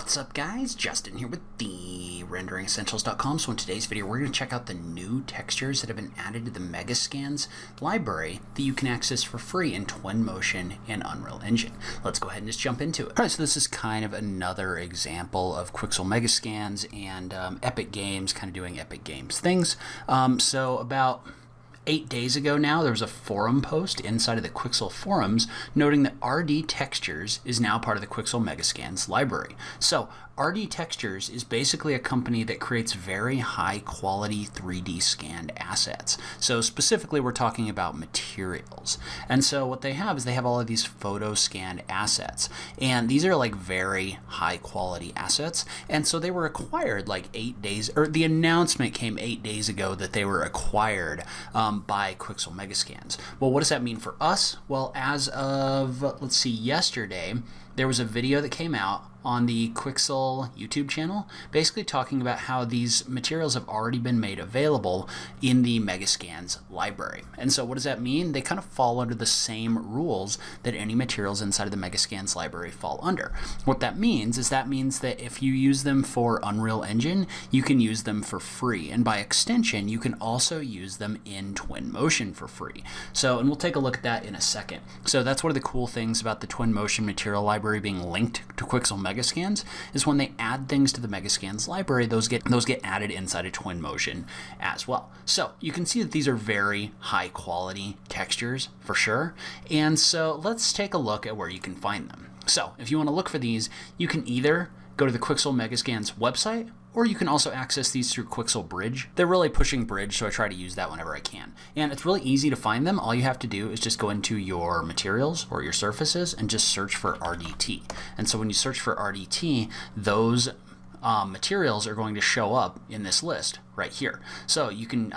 What's up guys, Justin here with the renderingessentials.com. So in today's video we're going to check out the new textures that have been added to the Megascans library that you can access for free in Twinmotion and Unreal Engine. Let's go ahead and just jump into it. Alright, so this is kind of another example of Quixel Megascans and Epic Games kind of doing Epic Games things. So about 8 days ago now, there was a forum post inside of the Quixel forums noting that RD Textures is now part of the Quixel Megascans library. So RD Textures is basically a company that creates very high quality 3D scanned assets. So specifically we're talking about materials. And so what they have is they have all of these photo scanned assets. And these are like very high quality assets. And so they were acquired like 8 days, or the announcement came 8 days ago that they were acquired by Quixel Megascans. Well, what does that mean for us? Well, as of, let's see, yesterday, there was a video that came out on the Quixel YouTube channel basically talking about how these materials have already been made available in the Megascans library. And so what does that mean? They kind of fall under the same rules that any materials inside of the Megascans library fall under. What that means is that if you use them for Unreal Engine, you can use them for free. And by extension, you can also use them in Twinmotion for free. So, and we'll take a look at that in a second. So that's one of the cool things about the Twinmotion material library being linked to Quixel Megascans is when they add things to the Megascans library, those get added inside of Twinmotion as well. So you can see that these are very high quality textures for sure. And so let's take a look at where you can find them. So if you want to look for these, you can either go to the Quixel Megascans website, or you can also access these through Quixel Bridge. They're really pushing Bridge, so I try to use that whenever I can. And it's really easy to find them. All you have to do is just go into your materials or your surfaces and just search for RDT. And so when you search for RDT, those materials are going to show up in this list right here. So you can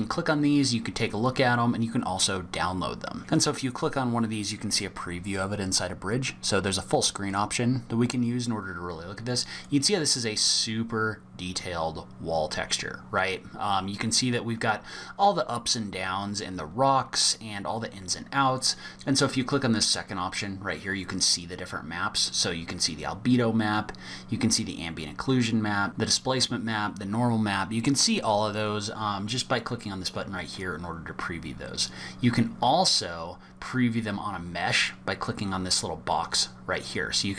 click on these, you can take a look at them, and you can also download them. And so if you click on one of these, you can see a preview of it inside of Bridge. So there's a full screen option that we can use in order to really look at this. You can see how this is a super detailed wall texture, right? You can see that we've got all the ups and downs and the rocks and all the ins and outs. And so if you click on this second option right here, you can see the different maps. So you can see the albedo map, you can see the ambient occlusion map, the displacement map, the normal map. You can see all of those just by clicking on this button right here in order to preview those. You can also preview them on a mesh by clicking on this little box right here. So you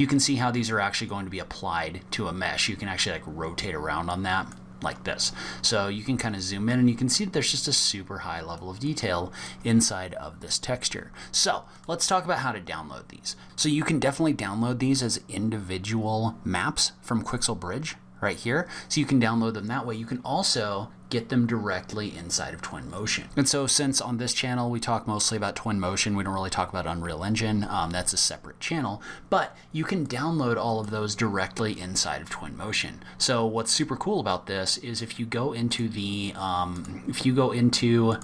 can see how these are actually going to be applied to a mesh. You can actually like rotate around on that like this. So you can kind of zoom in and you can see that there's just a super high level of detail inside of this texture. So let's talk about how to download these. So you can definitely download these as individual maps from Quixel Bridge right here. So you can download them that way. You can also get them directly inside of Twinmotion. And so since on this channel we talk mostly about Twinmotion, we don't really talk about Unreal Engine, that's a separate channel, but you can download all of those directly inside of Twinmotion. So what's super cool about this is if you go into the, if you go into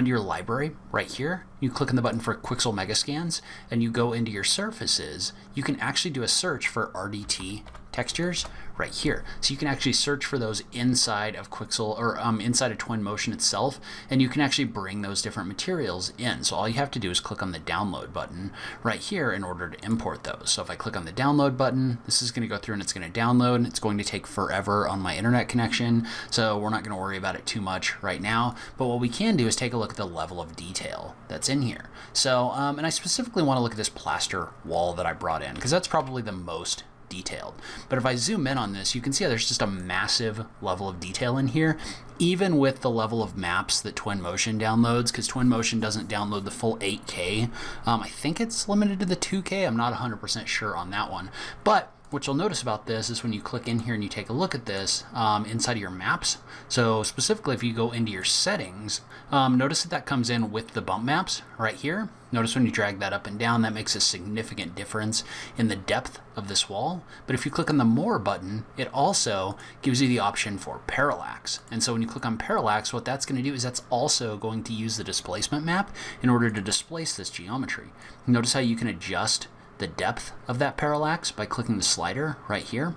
your library right here, you click on the button for Quixel Megascans and you go into your surfaces, you can actually do a search for RDT textures right here. So you can actually search for those inside of Quixel or inside of Twinmotion itself, and you can actually bring those different materials in. So all you have to do is click on the download button right here in order to import those. So if I click on the download button, this is going to go through and it's going to download. It's going to take forever on my internet connection, so we're not going to worry about it too much right now. But what we can do is take a look at the level of detail that's in here. So and I specifically want to look at this plaster wall that I brought in because that's probably the most detailed. But if I zoom in on this, you can see how there's just a massive level of detail in here, even with the level of maps that Twinmotion downloads, because Twinmotion doesn't download the full 8K. I think it's limited to the 2K. I'm not 100% sure on that one. But what you'll notice about this is when you click in here and you take a look at this inside of your maps. So specifically if you go into your settings, notice that comes in with the bump maps right here. Notice when you drag that up and down, that makes a significant difference in the depth of this wall. But if you click on the More button, it also gives you the option for parallax. And so when you click on parallax, what that's going to do is that's also going to use the displacement map in order to displace this geometry. Notice how you can adjust the depth of that parallax by clicking the slider right here.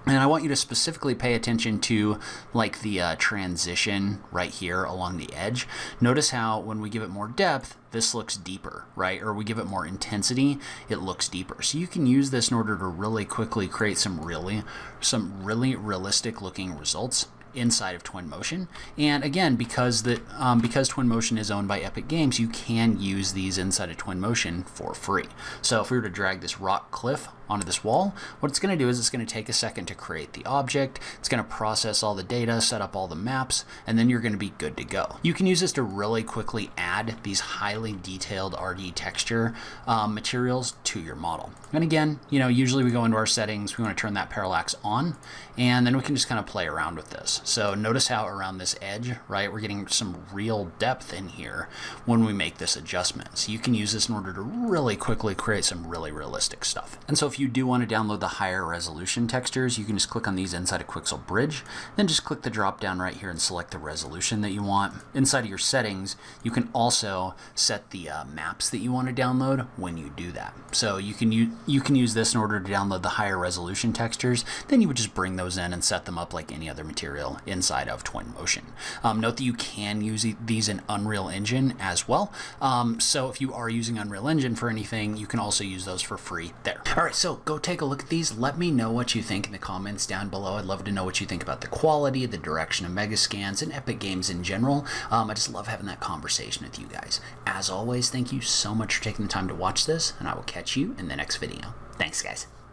And I want you to specifically pay attention to like the transition right here along the edge. Notice how when we give it more depth, this looks deeper, right? Or we give it more intensity, it looks deeper. So you can use this in order to really quickly create some really realistic looking results inside of Twinmotion. And again, because Twinmotion is owned by Epic Games, you can use these inside of Twinmotion for free. So if we were to drag this rock cliff onto this wall, what it's going to do is it's going to take a second to create the object. It's going to process all the data, set up all the maps, and then you're going to be good to go. You can use this to really quickly add these highly detailed RD texture materials to your model. And again, usually we go into our settings, we want to turn that parallax on, and then we can just kind of play around with this. So notice how around this edge, right, we're getting some real depth in here when we make this adjustment. So you can use this in order to really quickly create some really realistic stuff. And so if you do want to download the higher resolution textures, you can just click on these inside of Quixel Bridge, then just click the drop down right here and select the resolution that you want. Inside of your settings, you can also set the maps that you want to download when you do that. So you can use this in order to download the higher resolution textures, then you would just bring those in and set them up like any other material inside of Twinmotion. Note that you can use these in Unreal Engine as well. So if you are using Unreal Engine for anything, you can also use those for free there. All right, so go take a look at these. Let me know what you think in the comments down below. I'd love to know what you think about the quality, the direction of Megascans, and Epic Games in general. I just love having that conversation with you guys. As always, thank you so much for taking the time to watch this, and I will catch you in the next video. Thanks, guys.